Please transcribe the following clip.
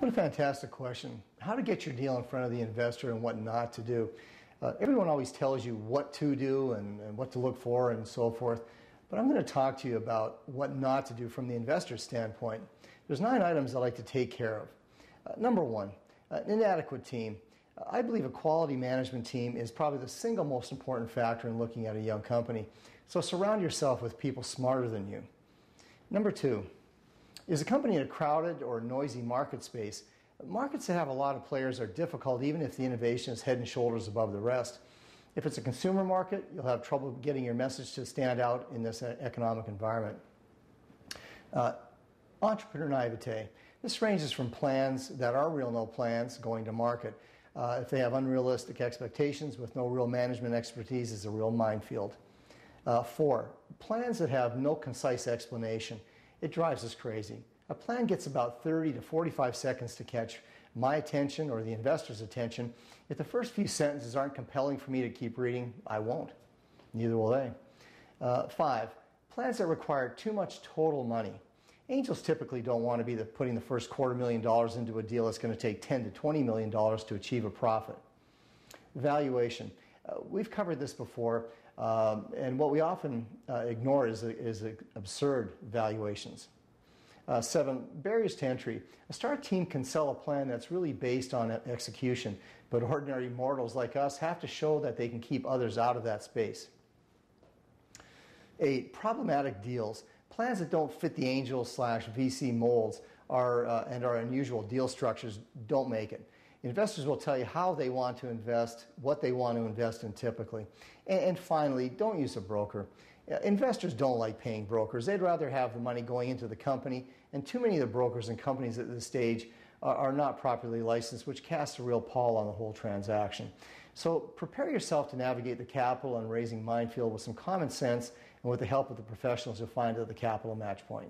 What a fantastic question. How to get your deal in front of the investor and what not to do. Everyone always tells you what to do and what to look for and so forth, but I'm going to talk to you about what not to do from the investor's standpoint. There's 9 items I like to take care of. Number 1, an inadequate team. I believe a quality management team is probably the single most important factor in looking at a young company, so surround yourself with people smarter than you. Number 2, is a company in a crowded or noisy market space? Markets that have a lot of players are difficult even if the innovation is head and shoulders above the rest. If it's a consumer market, you'll have trouble getting your message to stand out in this economic environment. Entrepreneur naivete. This ranges from plans that are real no plans going to market. If they have unrealistic expectations with no real management expertise, is a real minefield. 4, plans that have no concise explanation. It drives us crazy. A plan gets about 30 to 45 seconds to catch my attention or the investor's attention. If the first few sentences aren't compelling for me to keep reading, I won't. Neither will they. 5, plans that require too much total money. Angels typically don't want to be putting the first $250,000 into a deal that's going to take $10 to $20 million to achieve a profit. Valuation. We've covered this before, and what we often ignore is absurd valuations. 7, barriers to entry. A star team can sell a plan that's really based on execution, but ordinary mortals like us have to show that they can keep others out of that space. 8, problematic deals. Plans that don't fit the angel/VC molds and our unusual deal structures don't make it. Investors will tell you how they want to invest, what they want to invest in typically. And finally, don't use a broker. Investors don't like paying brokers. They'd rather have the money going into the company, and too many of the brokers and companies at this stage are not properly licensed, which casts a real pall on the whole transaction. So prepare yourself to navigate the capital and raising minefield with some common sense and with the help of the professionals you'll find at the Capital MatchPoint.